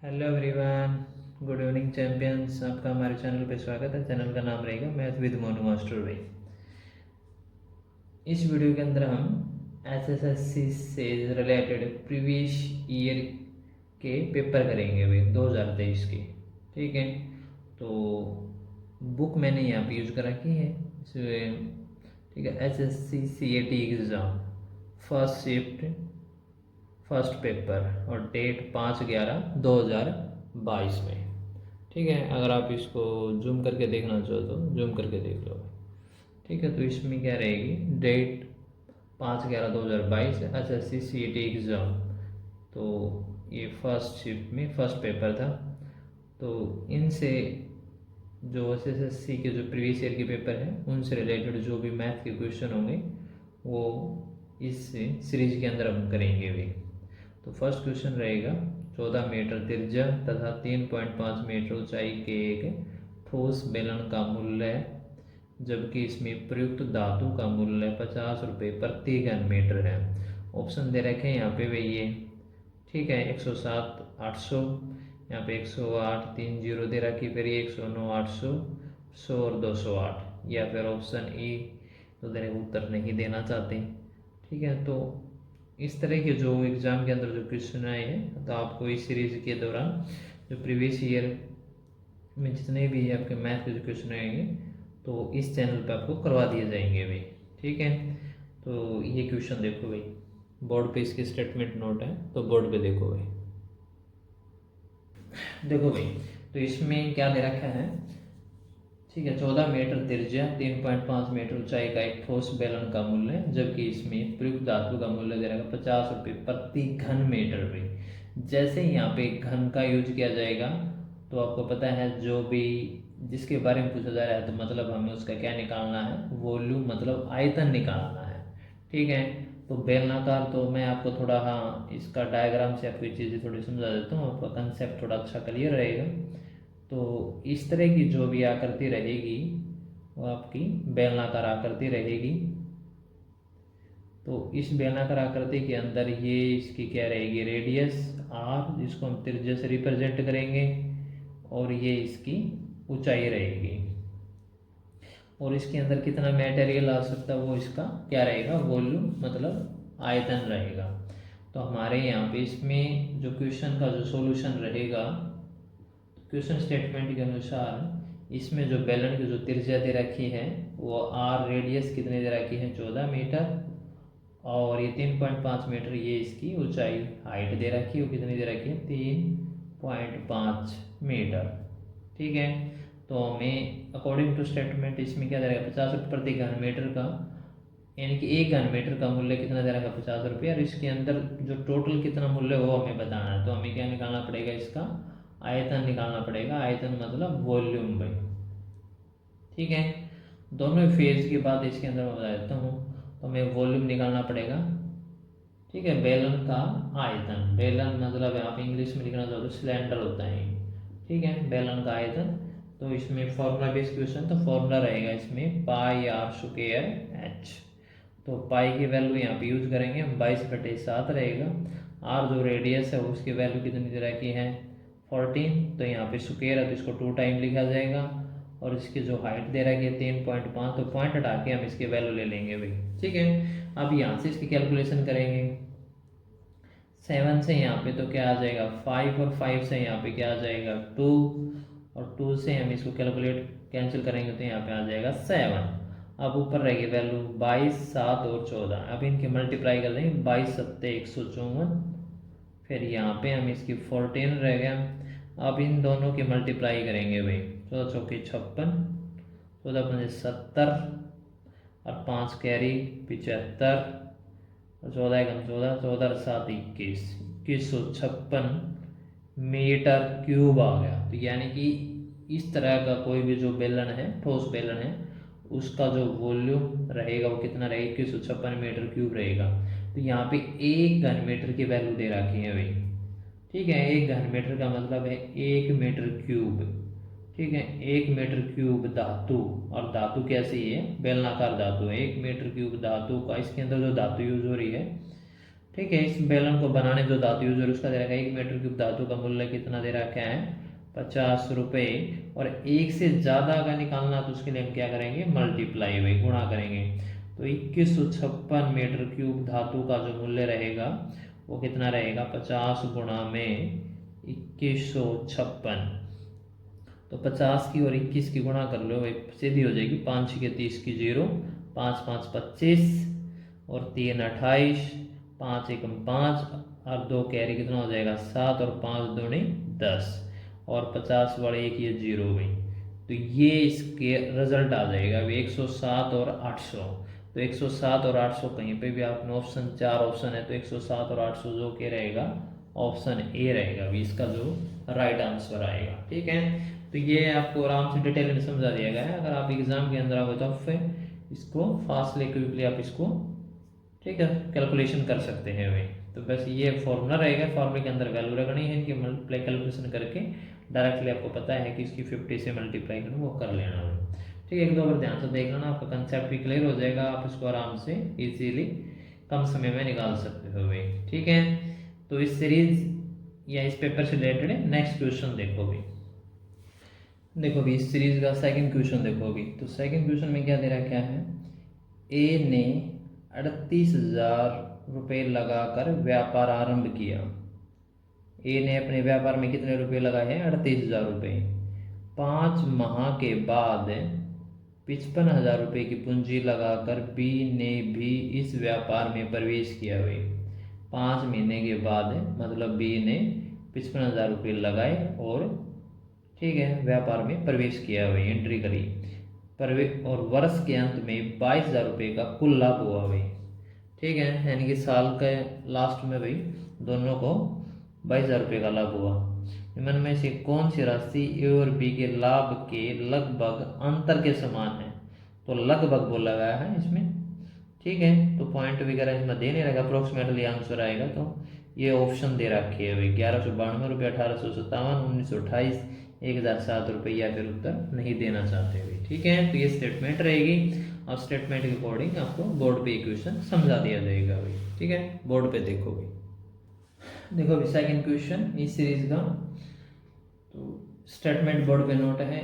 Hello everyone, good evening champions. आपका हमारे channel पे स्वागत है। चैनल का नाम रहेगा मैथ विद मोनू मास्टर भाई। इस वीडियो के अंदर हम एसएससी से रिलेटेड प्रीवियस ईयर के पेपर करेंगे भाई, 2023 के। ठीक है, तो बुक मैंने यहाँ पे यूज कर रखी है। ठीक है, SSC CAT exam first shift first paper और डेट 5/11/2022 में। ठीक है, अगर आप इसको जूम करके देखना चाहो तो जूम करके देख लो। ठीक है, तो इसमें क्या रहेगी, डेट 5/11/2022 एसएससी सीईटी एग्ज़ाम। तो ये फर्स्ट शिफ्ट में फर्स्ट पेपर था। तो इनसे जो एसएससी के जो प्रीवियस ईयर के पेपर हैं उनसे रिलेटेड जो भी मैथ के क्वेश्चन होंगे वो इस सीरीज के अंदर हम करेंगे भी। तो फर्स्ट क्वेश्चन रहेगा, 14 मीटर त्रिज्या तथा 3.5 मीटर ऊंचाई के एक ठोस बेलन का मूल्य है, जबकि इसमें प्रयुक्त धातु का मूल्य 50 रुपये प्रति घन मीटर है। ऑप्शन दे रखे हैं यहाँ पे भी ये। ठीक है, 107 800, यहाँ पे 108 30 दे रखी, फिर ये 109 800 100 और 208, या फिर ऑप्शन ए तो देने उत्तर नहीं देना चाहते। ठीक है, तो इस तरह के जो एग्ज़ाम के अंदर जो क्वेश्चन आए हैं, तो आपको इस सीरीज के दौरान जो प्रीवियस ईयर में जितने भी आपके मैथ के जो क्वेश्चन आएंगे तो इस चैनल पे आपको करवा दिए जाएंगे भाई। ठीक है, तो ये क्वेश्चन देखो भाई, बोर्ड पे इसके स्टेटमेंट नोट है, तो बोर्ड पे देखो भाई। देखो भाई, तो इसमें क्या दे रखा है। ठीक है, 14 मीटर त्रिज्या 3.5 मीटर ऊंचाई का एक ठोस बेलन का मूल्य, जबकि इसमें प्रयुक्त धातु का मूल्य दे रखा 50 रुपये प्रति घन मीटर भाई। जैसे ही यहाँ पे घन का यूज किया जाएगा तो आपको पता है जो भी जिसके बारे में पूछा जा रहा है तो मतलब हमें उसका क्या निकालना है, वॉल्यूम मतलब आयतन निकालना है। ठीक है, तो बेलनाकार तो मैं आपको थोड़ा इसका डायग्राम से आपको ये चीज़ें थोड़ी समझा देता हूँ, आपका कंसेप्ट थोड़ा अच्छा क्लियर रहेगा। तो इस तरह की जो भी आकृति रहेगी वो आपकी बेलनाकार आकृति रहेगी। तो इस बेलनाकार आकृति के अंदर ये इसकी क्या रहेगी, रेडियस आर, जिसको हम त्रिज्या से रिप्रेजेंट करेंगे, और ये इसकी ऊंचाई रहेगी। और इसके अंदर कितना मटेरियल आ सकता है वो इसका क्या रहेगा, वॉल्यूम मतलब आयतन रहेगा। तो हमारे यहाँ पे इसमें जो क्वेश्चन का जो सॉल्यूशन रहेगा, क्वेश्चन स्टेटमेंट के अनुसार इसमें जो बेलन की जो त्रिज्या दे रखी है वो आर, रेडियस कितनी दे रखी है 14 मीटर, और ये 3.5 मीटर ये इसकी ऊंचाई हाइट दे रखी है, वो कितनी दे रखी है 3.5 मीटर। ठीक है, तो हमें अकॉर्डिंग टू स्टेटमेंट इसमें क्या दे रखा है, 50 रुपये प्रति घन मीटर का, यानी कि एक घन मीटर का मूल्य कितना दे रखा है 50 रुपये, और इसके अंदर जो टोटल कितना मूल्य वो हमें बताना है। तो हमें क्या निकालना पड़ेगा, इसका आयतन निकालना पड़ेगा। आयतन मतलब वॉल्यूम भाई। ठीक है, दोनों फेज की बात इसके अंदर मैं बता देता हूँ। तो हमें वॉल्यूम निकालना पड़ेगा। ठीक है, बेलन का आयतन, बेलन मतलब यहाँ पे इंग्लिश में लिखना चाहो तो सिलेंडर होता है। ठीक है, बेलन का आयतन। तो इसमें फॉर्मूला बेस्ड क्वेश्चन, तो फॉर्मूला रहेगा इसमें पाई आर स्क्वायर एच। तो पाई की वैल्यू यहाँ पे यूज करेंगे हम, 22/7 रहेगा। आर जो रेडियस है उसकी वैल्यू कितनी दे रखी है 14, तो यहाँ पे स्क्वायर है तो इसको 2 टाइम लिखा जाएगा, और इसकी जो हाइट दे रखी है 3.5, तो पॉइंट हटा के हम इसकी वैल्यू ले लेंगे भाई। ठीक है, अब यहाँ से इसकी कैलकुलेशन करेंगे। 7 से यहाँ पे तो क्या आ जाएगा 5, और 5 से यहाँ पे क्या आ जाएगा 2, और 2 से हम इसको कैलकुलेट कैंसिल करेंगे तो यहाँ पे आ जाएगा 7। अब ऊपर रहेगी वैल्यू 22 7 और 14, अब इनके मल्टीप्लाई कर देंगे, 22 7 154, फिर यहाँ पे हम इसकी 14 रह गया। अब इन दोनों की मल्टीप्लाई करेंगे भाई, 14 चौके 56, 14 पंजे 70, और 5 कैरी 75, और 14 एकम 14, 14 और 7 21, 2156 मीटर क्यूब आ गया। तो यानी कि इस तरह का कोई भी जो बेलन है, ठोस बेलन है, उसका जो वॉल्यूम रहेगा वो कितना रहेगा 2156 मीटर क्यूब रहेगा। तो यहाँ पे 1 घन मीटर की वैल्यू दे रखी है भाई। ठीक है, 1 घन मीटर का मतलब है 1 मीटर क्यूब। ठीक है, 1 मीटर क्यूब धातु, और धातु कैसी है, बेलनाकार धातु है। 1 मीटर क्यूब धातु का, इसके अंदर जो धातु यूज हो रही है ठीक है। इस बेलन को बनाने जो धातु यूज हो उसका दे रखा है 1 मीटर क्यूब धातु का मूल्य कितना दे रखा है 50 रुपये। और एक से ज़्यादा अगर निकालना तो उसके लिए हम क्या करेंगे मल्टीप्लाई हुई गुणा करेंगे। तो 2156 मीटर क्यूब धातु का जो मूल्य रहेगा वो कितना रहेगा 50 गुणा में 2156। तो 50 की और 21 की गुणा कर लो भाई सीधी हो जाएगी 5 6 30 की 0 5 5 25 और 3 28 5 1 5 और 2 कैरी कितना हो जाएगा 7 और 5 दूनी 10 और 50 वाले एक ये 0 हुई। तो ये इसके रिजल्ट आ जाएगा अभी 107 और 800। तो 107 और 800 कहीं पे भी आपने ऑप्शन 4 ऑप्शन है तो 107 और 800 जो के रहेगा ऑप्शन ए रहेगा अभी इसका जो राइट आंसर आएगा। ठीक है। तो ये आपको आराम से डिटेल में समझा दिया गया है। अगर आप एग्जाम के अंदर आओगे तो फिर इसको फास्टली क्विकली आप इसको ठीक है कैलकुलेशन कर सकते हैं वे। तो बस ये फॉर्मूला रहेगा, फॉर्मूले के अंदर वैल्यू रखनी है इनकी मल्टीप्लाई कैलकुलेशन करके डायरेक्टली आपको पता है कि इसकी 50 से मल्टीप्लाई करना वो कर लेना है। ठीक है। एक दो बार ध्यान से देख लेना आपका कंसेप्ट भी क्लियर हो जाएगा, आप इसको आराम से इजीली कम समय में निकाल सकते हो वे। ठीक है। तो इस सीरीज या इस पेपर से रिलेटेड नेक्स्ट क्वेश्चन देखो भी। देखो भी इस सीरीज का सेकंड क्वेश्चन देखो भी। तो सेकंड क्वेश्चन में क्या दे रहा क्या है ए ने 38,000 रुपये लगाकर व्यापार आरंभ किया। ए ने अपने व्यापार में कितने रुपए लगाए हैं 38,000 रुपये। 5 माह के बाद 55,000 रुपये की पूंजी लगाकर बी ने भी इस व्यापार में प्रवेश किया हुए। 5 महीने के बाद मतलब बी ने 55,000 रुपये लगाए और ठीक है व्यापार में प्रवेश किया हुई एंट्री करी और वर्ष के अंत में 22,000 रुपये का कुल लाभ हुआ भाई। ठीक है। यानी कि साल के लास्ट में भाई दोनों को 22,000 रुपये का लाभ हुआ। निम्न में से कौन सी राशि ए और बी के लाभ के लगभग अंतर के समान है। तो लगभग बोला गया है इसमें। ठीक है। तो पॉइंट वगैरह इसमें दे नहीं रहेगा, अप्रोक्सीमेटली आंसर आएगा। तो ये ऑप्शन दे रखे है भाई 1192 रुपये 1857 1928 1007 रुपये या फिर उत्तर नहीं देना चाहते हुए। ठीक है। तो ये स्टेटमेंट रहेगी और स्टेटमेंट के अकॉर्डिंग आपको बोर्ड पे इक्वेशन समझा दिया जाएगा भाई। ठीक है। बोर्ड पे देखो भाई। देखो भाई सेकंड क्वेश्चन इस सीरीज का। तो स्टेटमेंट बोर्ड पे नोट है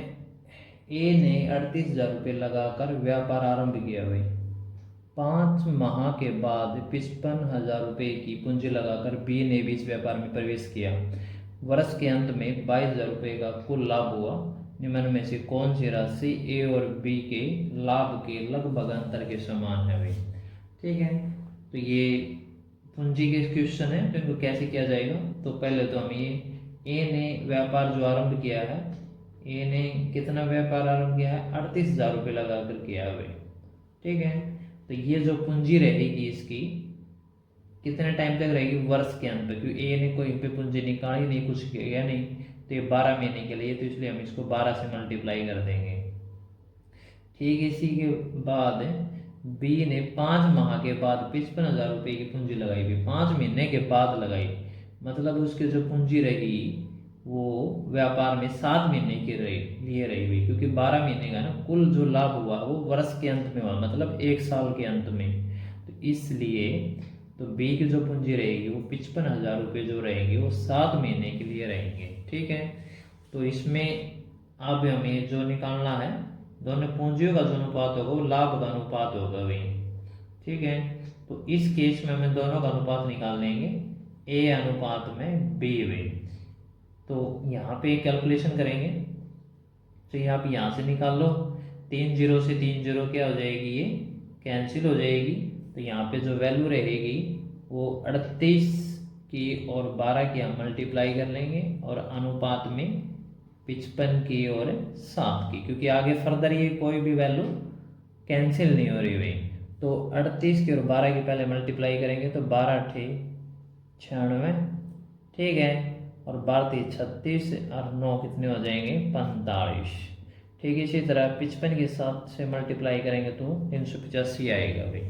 ए ने 38,000 रुपये लगाकर व्यापार आरंभ किया भाई। 5 माह के बाद 55,000 रुपये की पूंजी लगाकर बी ने भी इस व्यापार में प्रवेश किया। वर्ष के अंत में 22,000 रुपये का कुल लाभ हुआ। निम्न में से कौन सी राशि ए और बी के लाभ के लगभग अंतर के समान है भाई। ठीक है। तो ये पूंजी के क्वेश्चन है तो इनको कैसे किया जाएगा। तो पहले तो हम ये ए ने व्यापार जो आरंभ किया है ए ने कितना व्यापार आरंभ किया है 38,000 रुपये लगाकर किया है भाई। ठीक है। तो ये जो पूंजी रहेगी इसकी कितने टाइम तक रहेगी वर्ष के अंत तक, क्योंकि ए ने कोई पे पूंजी निकाली नहीं कुछ किया नहीं तो ये 12 महीने के लिए, तो इसलिए हम इसको 12 से मल्टीप्लाई कर देंगे। ठीक है। इसी के बाद बी ने 5 माह के बाद 55,000 रुपये की पूंजी लगाई भी 5 महीने के बाद लगाई, मतलब उसकी जो पूंजी रही वो व्यापार में 7 महीने के लिए रही हुई, क्योंकि 12 महीने का ना कुल जो लाभ हुआ वो वर्ष के अंत में हुआ, मतलब 1 साल के अंत में। तो इसलिए तो बी की जो पूंजी रहेगी वो 55,000 रुपये जो रहेंगे वो 7 महीने के लिए रहेंगे। ठीक है। तो इसमें अब हमें जो निकालना है दोनों पूंजियों का जो अनुपात होगा वो लाभ का अनुपात होगा भाई। ठीक है। तो इस केस में हमें दोनों का अनुपात निकाल लेंगे ए अनुपात में बी भाई। तो यहाँ पे कैलकुलेशन करेंगे तो आप यहाँ से निकाल लो 3 0 से 3 0 क्या हो जाएगी ये कैंसिल हो जाएगी। तो यहाँ पे जो वैल्यू रहेगी वो 38 की और 12 की हम मल्टीप्लाई कर लेंगे और अनुपात में 55 की और 7 की, क्योंकि आगे फर्दर ये कोई भी वैल्यू कैंसिल नहीं हो रही भाई। तो 38 की और 12 की पहले मल्टीप्लाई करेंगे तो 12 × 96। ठीक है। और 12 × 36 और 9 कितने हो जाएंगे 45। ठीक है। इसी तरह 55 के 7 से मल्टीप्लाई करेंगे तो 385 आएगा भाई।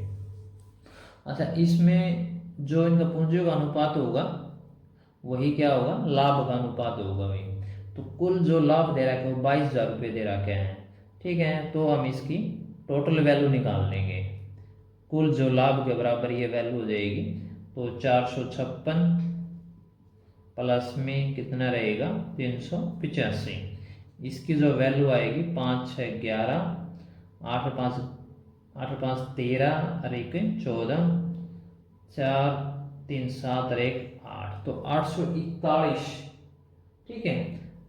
अच्छा, इसमें जो इनका पूंजियों का अनुपात होगा वही क्या होगा लाभ का अनुपात होगा भाई। तो कुल जो लाभ दे रखा है वो 22,000 रुपये दे रखे हैं। ठीक है। तो हम इसकी टोटल वैल्यू निकाल लेंगे, कुल जो लाभ के बराबर ये वैल्यू हो जाएगी तो 456 प्लस में कितना रहेगा 385। इसकी जो वैल्यू आएगी 5 6 11, 8 5 13 और 1 14, 4 3 7 और 1 8, तो 841। ठीक है,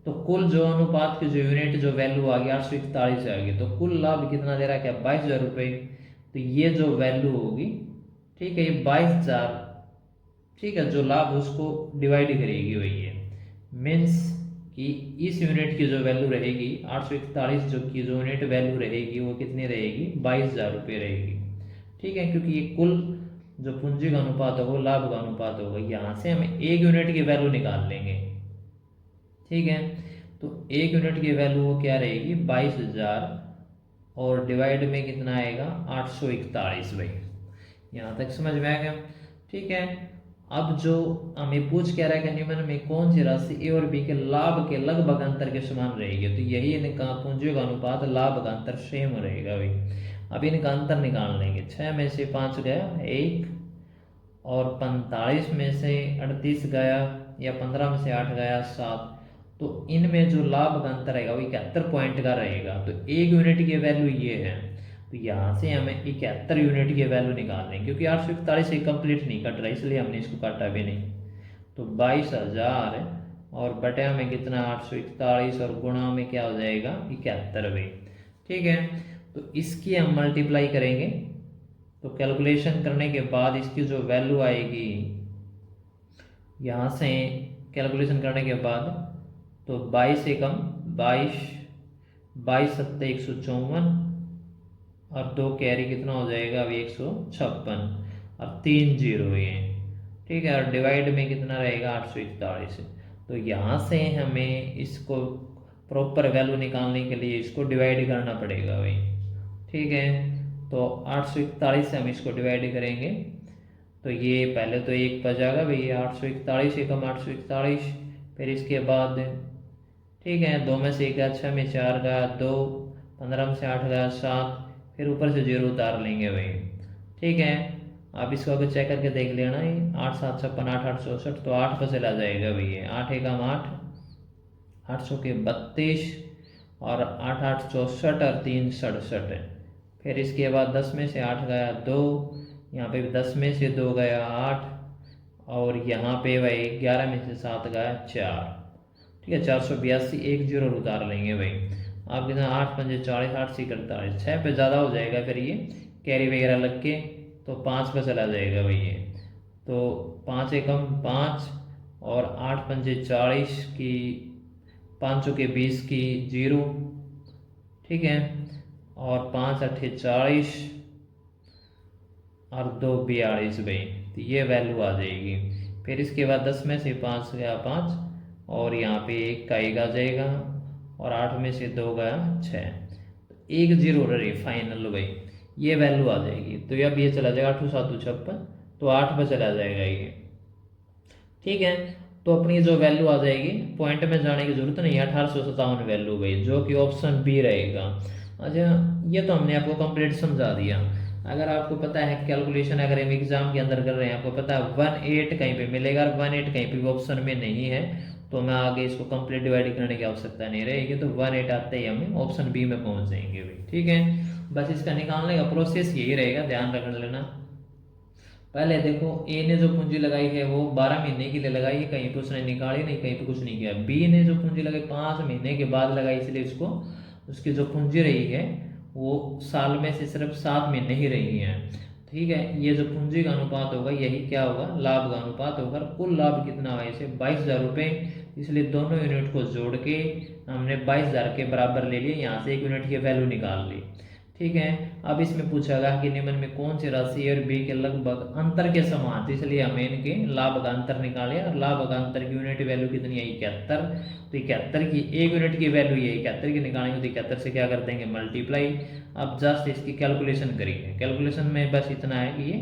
तो कुल जो अनुपात की जो यूनिट जो वैल्यू आ गई 841 आ गई। तो कुल लाभ कितना दे रहा है, क्या 22,000 रुपये। तो ये जो वैल्यू होगी, ठीक है, ये 22,000, ठीक है, जो लाभ उसको डिवाइड करेगी वही है। मीन्स कि इस यूनिट की जो वैल्यू रहेगी 841, जो की जो यूनिट वैल्यू रहेगी वो कितनी रहेगी 22,000 रुपये रहेगी। ठीक है, क्योंकि ये कुल जो पूंजी का अनुपात होगा लाभ का अनुपात होगा। यहाँ से हम एक यूनिट की वैल्यू निकाल लेंगे। ठीक है, तो एक यूनिट की वैल्यू वो क्या रहेगी 22,000 और डिवाइड में कितना आएगा 841 भाई। यहाँ तक समझ में आ गया। ठीक है, अब जो हमें पूछ क्या रहा है कि निम्न में कौन सी राशि ए और बी के लाभ के लगभग अंतर के समान रहेगी, तो यही इनका पूंजी का अनुपात लाभ का अंतर सेम रहेगा भाई। अब इनका अंतर निकाल लेंगे। 6 में से 5 गया 1, और 45 में से 38 गया, या 15 में से 8 गया 7, तो इनमें जो लाभ का अंतर रहेगा वो 71 पॉइंट का रहेगा। तो एक यूनिट की वैल्यू ये है, तो यहाँ से हमें 71 यूनिट की वैल्यू निकालनी है, क्योंकि 841 से कंप्लीट नहीं कट रहा, इसलिए हमने इसको काटा भी नहीं। तो 22,000 और बटे में कितना 841 और गुणा में क्या हो जाएगा 71 भाई। ठीक है, तो इसकी हम मल्टीप्लाई करेंगे, तो कैलकुलेशन करने के बाद इसकी जो वैल्यू आएगी यहाँ से कैलकुलेशन करने के बाद, तो 22 एकम 22, 22 सत्ते 154 और 2 कैरी कितना हो जाएगा अभी 156 और 3 जीरो ये। ठीक है, और डिवाइड में कितना रहेगा 841। तो यहाँ से हमें इसको प्रॉपर वैल्यू निकालने के लिए इसको डिवाइड करना पड़ेगा भाई। ठीक है, तो 841 से हम इसको डिवाइड करेंगे, तो ये पहले तो एक बचाएगा भाई 841 एकम 841, फिर इसके बाद ठीक है 2 में से 1 गया, 6 में 4 गया 2, 15 में से 8 गया 7, फिर ऊपर से 0 उतार लेंगे भाई। ठीक है, आप इसको अगर चेक करके देख लेना, 8 7 56 8 8 64, तो 8 पर चला जाएगा भैया। 8 एकम 8, 800 के 32 और 8 8 64 और 3 67। फिर इसके बाद 10 में से 8 गया 2, यहाँ पे भी 10 में से 2 गया 8, और यहाँ पे भाई 11 में से 7 गया 4। ठीक है, 482, 1 जीरो उतार लेंगे भाई। आप कितना 8 पंजे 40, 8 सी 48, 6 पे ज़्यादा हो जाएगा, फिर ये कैरी वगैरह लग के तो 5 पे चला जाएगा भाई ये। तो 5 एकम 5 और 8 पंजे 40 की 5 के 20 की 0। ठीक है, और 5 अट्ठे 40 और 2 42 भाई, तो ये वैल्यू आ जाएगी। फिर इसके बाद 10 में से 5 गया 5, और यहाँ पे 1 का 1 आ जाएगा, और 8 में से 2 गया 6, तो 1 जीरो रही फाइनल भाई, ये वैल्यू आ जाएगी। तो अब ये चला जाएगा 8 7 56, तो 8 पर चला जाएगा ये। ठीक है, तो अपनी जो वैल्यू आ जाएगी, पॉइंट में जाने की जरूरत नहीं है, 1857 वैल्यू भाई, जो कि ऑप्शन बी रहेगा। अच्छा, ये तो हमने आपको कंप्लीट समझा दिया। अगर आपको पता है कैलकुलेशन, अगर हम एग्जाम के अंदर कर रहे हैं, आपको पता है 18 कहीं पे मिलेगा और 18 कहीं पे भी ऑप्शन में नहीं है, तो मैं आगे इसको कंप्लीट डिवाइड करने की आवश्यकता नहीं रहेगी। तो 18 आते ही हम ऑप्शन बी में पहुंच जाएंगे भाई। ठीक है, बस इसका निकालने का प्रोसेस यही रहेगा, ध्यान रख लेना। पहले देखो, ए ने जो पूंजी लगाई है वो 12 महीने के लिए लगाई है, कहीं पे उसने निकाली नहीं, कहीं पे कुछ नहीं किया। बी ने जो पूंजी लगाई 5 महीने के बाद लगाई, इसलिए उसको उसकी जो पूंजी रही है वो साल में से सिर्फ 7 महीने ही रही है। ठीक है, ये जो पूंजी का अनुपात होगा यही क्या होगा लाभ का अनुपात होगा। कुल लाभ कितना हुआ इसे 22,000 रुपये, इसलिए दोनों यूनिट को जोड़ के हमने 22,000 के बराबर ले लिए, यहाँ से एक यूनिट की वैल्यू निकाल ली। ठीक है, अब इसमें पूछा गया कि निम्न में कौन सी राशि और बी के लगभग अंतर के समान, तो इसलिए हमें इनके लाभ का अंतर निकाले, और लाभ का अंतर की यूनिट वैल्यू कितनी है 71। तो 71 की एक यूनिट की वैल्यू ये 71 की निकालेंगे, तो 71 से क्या कर देंगे मल्टीप्लाई। अब जस्ट इसकी कैलकुलेशन करेंगे। कैलकुलेशन में बस इतना है कि ये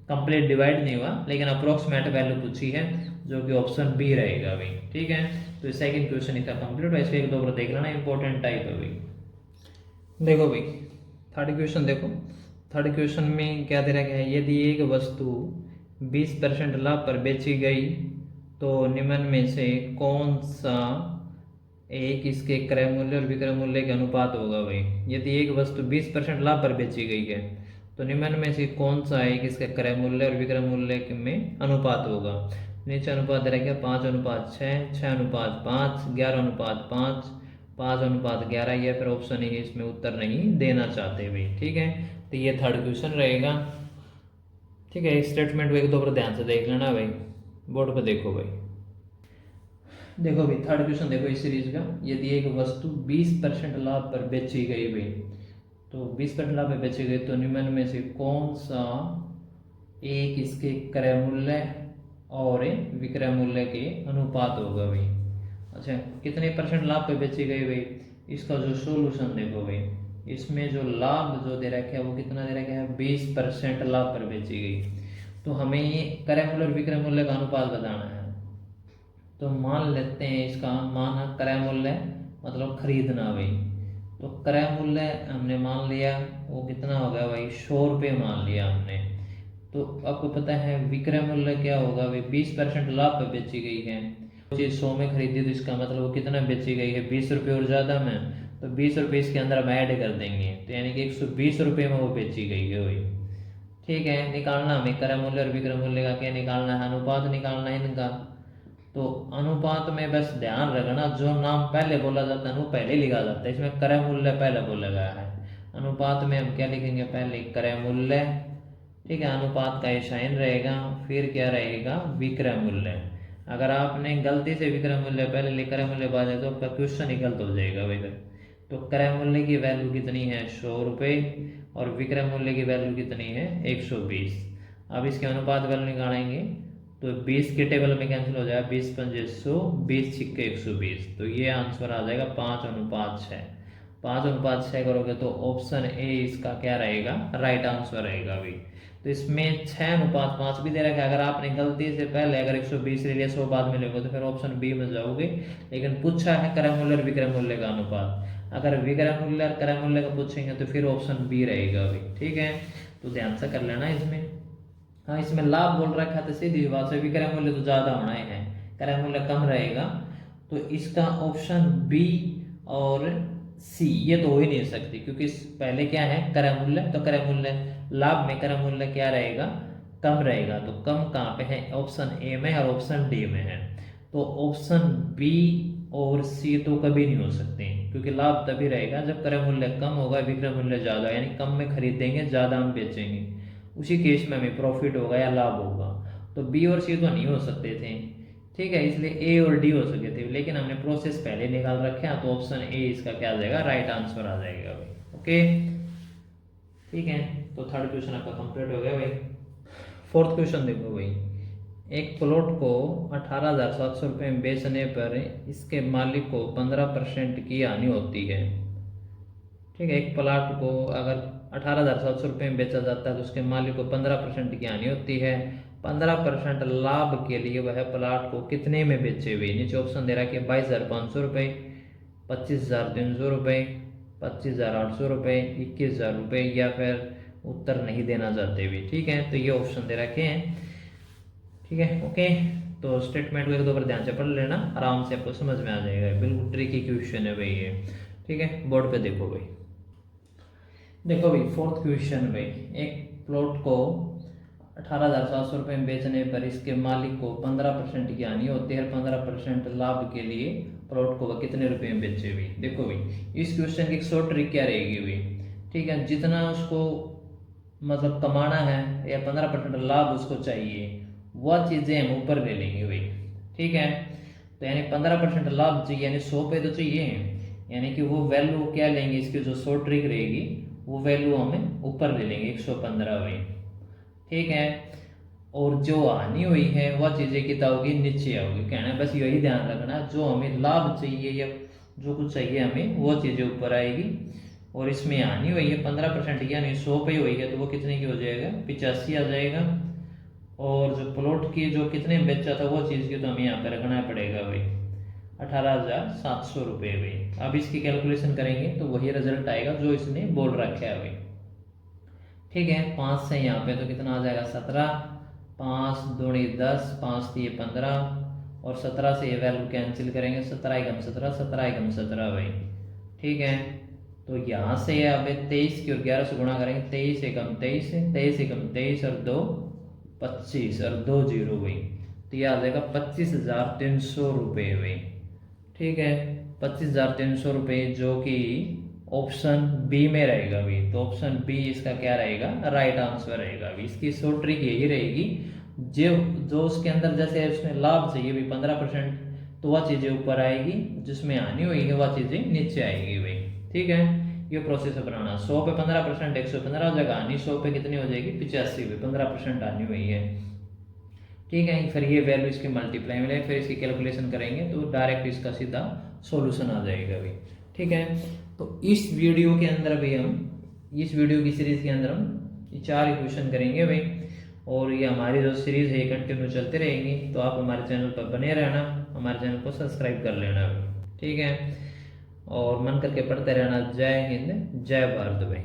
कंप्लीट डिवाइड नहीं हुआ, लेकिन अप्रोक्सीमेट वैल्यू पूछी है, जो कि ऑप्शन बी रहेगा भाई। ठीक है, तो सेकंड क्वेश्चन इसका कंप्लीट है। इसको एक दो बार देख लेना, इंपॉर्टेंट टाइप है भाई। देखो भाई, थर्ड क्वेश्चन देखो। थर्ड क्वेश्चन में क्या दे रखा है, यदि एक वस्तु 20% लाभ पर बेची गई तो निम्न में से कौन सा एक इसके क्रय मूल्य और विक्रय मूल्य के अनुपात होगा भाई। यदि एक वस्तु 20% लाभ पर बेची गई है तो निम्न में से कौन सा एक इसके क्रय मूल्य और विक्रय मूल्य में अनुपात होगा। नीचे अनुपात दे रखा है 5:6, 6:5, 11:5, 5:11, या फिर ऑप्शन ही इसमें उत्तर नहीं देना चाहते भाई। ठीक है, तो ये थर्ड क्वेश्चन रहेगा। ठीक है, स्टेटमेंट को एक दो बार ध्यान से देख लेना भाई, बोर्ड पे देखो भाई। देखो भाई थर्ड क्वेश्चन देखो इस सीरीज का, यदि एक वस्तु 20% लाभ पर बेची गई भाई, तो 20% लाभ पर बेची गई तो निम्न में से कौन सा एक इसके क्रय मूल्य और विक्रय मूल्य के अनुपात होगा भाई। अच्छा, कितने परसेंट लाभ पे बेची गई भाई, इसका जो सोल्यूशन देखो भाई, इसमें जो लाभ जो दे रखा है वो कितना दे रखा है, 20% लाभ पर बेची गई। तो हमें ये क्रय मूल्य और विक्रय मूल्य का अनुपात बताना है। तो मान लेते हैं इसका मान है क्रय मूल्य मतलब खरीदना भाई, तो क्रय मूल्य हमने मान लिया वो कितना हो गया भाई, 100 रुपये मान लिया हमने। तो आपको पता है विक्रय मूल्य क्या होगा भाई, 20% लाभ पे बेची गई है, चीज 100 में खरीदी तो इसका मतलब वो कितना बेची गई है, 20 रुपये और ज़्यादा में, तो 20 रुपये इसके अंदर हम ऐड कर देंगे, तो यानी कि 120 रुपये में वो बेची गई है भाई। ठीक है, निकालना हमें क्रय मूल्य और विक्रय मूल्य का क्या निकालना है, अनुपात निकालना है इनका। तो अनुपात में बस ध्यान रखना जो नाम पहले बोला जाता है वो पहले लिखा जाता है, इसमें क्रय मूल्य पहले बोला गया है। अनुपात में हम क्या लिखेंगे, पहले क्रय मूल्य, ठीक है, अनुपात का ये साइन रहेगा, फिर क्या रहेगा, विक्रय मूल्य। अगर आपने गलती से विक्रय मूल्य पहले लिख क्रय मूल्य बाद तो आपका क्वेश्चन ही गलत हो जाएगा भाई। तो क्रय मूल्य की वैल्यू कितनी है, 100 रुपये, और विक्रय मूल्य की वैल्यू कितनी है, 120। अब इसके अनुपात वैल्यू निकालेंगे तो 20 के टेबल में कैंसिल हो जाएगा, 20×5 100, 20×6 120, तो ये आंसर आ जाएगा 5:6। 5:6 करोगे तो ऑप्शन ए इसका क्या रहेगा, राइट आंसर रहेगा भाई। तो इसमें 6:5 भी दे रखा है, अगर आपने गलती से पहले अगर 120 ले लिया 100 बाद में लोगे तो फिर ऑप्शन बी में जाओगे, लेकिन पूछा है क्रय मूल्य और विक्रय मूल्य का अनुपात, अगर विक्रय मूल्य और क्रय मूल्य का पूछेंगे तो फिर ऑप्शन बी रहेगा भाई। ठीक है, तो ध्यान से कर लेना इसमें। हाँ, इसमें लाभ बोल रखा है तो सीधी बात है विक्रय मूल्य तो ज्यादा होना ही है, क्रय मूल्य कम रहेगा, तो इसका ऑप्शन बी और सी ये तो हो ही नहीं सकती, क्योंकि पहले क्या है क्रय मूल्य, तो क्रय मूल्य लाभ में क्रय मूल्य क्या रहेगा, कम रहेगा, तो कम कहाँ पे है, ऑप्शन ए में और ऑप्शन डी में है। तो ऑप्शन बी और सी तो कभी नहीं हो सकते, क्योंकि लाभ तभी रहेगा जब क्रय मूल्य कम होगा विक्रय मूल्य ज्यादा, यानी कम में खरीदेंगे ज्यादा हम बेचेंगे, उसी केस में हमें प्रॉफिट होगा या लाभ होगा। तो बी और सी तो नहीं हो सकते थे, ठीक है, इसलिए ए और डी हो सकते थे, लेकिन हमने प्रोसेस पहले निकाल रखे हैं, तो ऑप्शन ए इसका क्या आ जाएगा, राइट आंसर आ जाएगा भाई। ओके, ठीक है, तो थर्ड क्वेश्चन आपका कंप्लीट हो गया भाई। फोर्थ क्वेश्चन देखो भाई, एक प्लॉट को 18,700 रुपये में बेचने पर इसके मालिक को 15% की हानि होती है। ठीक है, एक प्लॉट को अगर 18,700 रुपये में बेचा जाता है तो उसके मालिक को 15% की हानि होती है। 15% लाभ के लिए वह प्लॉट को कितने में बेचे हुए, नीचे ऑप्शन दे रहा है कि 22,500 रुपये, 25,300 रुपये, 25,800 रुपये, 21,000 रुपये, या फिर उत्तर नहीं देना चाहते हुए। ठीक है, तो ये ऑप्शन दे रखे हैं। ठीक है, ओके, तो स्टेटमेंट को एक दो बार ध्यान से पढ़ लेना, आराम से आपको समझ में आ जाएगा, बिल्कुल ट्रिकी क्वेश्चन है भाई ये। ठीक है, बोर्ड पे देखो भाई। देखो भाई फोर्थ क्वेश्चन भाई, एक प्लॉट को 18,700 रुपये में बेचने पर इसके मालिक को 15% की हानि होती है, 15% लाभ के लिए प्लॉट को वह कितने रुपए में बेचे हुए। देखो भाई इस क्वेश्चन की एक शॉर्ट ट्रिक क्या रहेगी भाई, ठीक है, जितना उसको मतलब कमाना है या 15% लाभ उसको चाहिए, वह चीज़ें हम ऊपर ले लेंगे भाई। ठीक है, तो यानी 15% लाभ चाहिए, यानी 100 पे तो चाहिए, यानी कि वो वैल्यू क्या लेंगे, इसकी जो शॉर्ट ट्रिक रहेगी वो वैल्यू हमें ऊपर ले लेंगे 115 भाई। ठीक है, और जो हानि हुई है वह चीज़ें कितना होगी, नीचे आओगी। कहना बस यही ध्यान रखना, जो हमें लाभ चाहिए या जो कुछ चाहिए हमें वो चीज़ें ऊपर आएगी, और इसमें हानि हुई है 15% यानी 100 पे हुई है तो वो कितने की हो जाएगा, 85 आ जाएगा। और जो प्लॉट की जो कितने में बेचा था वो चीज़ की तो हमें यहाँ पे रखना पड़ेगा भाई 18,700 रुपये भाई। अब इसकी कैलकुलेशन करेंगे तो वही रिजल्ट आएगा जो इसने बोल रखा है भाई। ठीक है, 5 से यहाँ पे तो कितना आ जाएगा 17, 5 दूनी 10, 5 दिए 15 और 17 से ये वैल्यू कैंसिल करेंगे, 17 एकम 17, 17 एकम 17 भाई। ठीक है, तो यहाँ से अब 23 की और 11 से गुणा करेंगे, 23 एकम 23, 23 एकम 23 और 2 25 और 2 जीरो भाई, तो ये आ जाएगा 25,300 रुपये भाई। ठीक है, 25,300 रुपये, जो कि ऑप्शन बी में रहेगा भी। तो ऑप्शन बी इसका क्या रहेगा, राइट आंसर रहेगा भी। इसकी शॉर्ट ट्रिक यही रहेगी, जो उसके अंदर जैसे उसमें लाभ चाहिए भी 15%, तो वह चीज़ें ऊपर आएगी, जिसमें आनी हुई है वह चीज़ें नीचे आएगी भाई। ठीक है, ये प्रोसेस अपनाना। 100 पे 15%, 115 जगह आनी, 100 पे कितनी हो जाएगी, 85 पे 15% आनी हुई है। ठीक है, फिर ये वैल्यू इसकी मल्टीप्लाई मिले, फिर इसकी कैलकुलेशन करेंगे तो डायरेक्ट इसका सीधा सॉल्यूशन आ जाएगा भाई। ठीक है, तो इस वीडियो के अंदर भी इस वीडियो की सीरीज के अंदर हम ये 4 इक्वेशन करेंगे भाई, और ये हमारी जो सीरीज है कंटिन्यू चलते रहेंगी। तो आप हमारे चैनल पर बने रहना, हमारे चैनल को सब्सक्राइब कर लेना भाई। ठीक है, और मन करके पढ़ते रहना। जय हिंद, जय भारत भाई।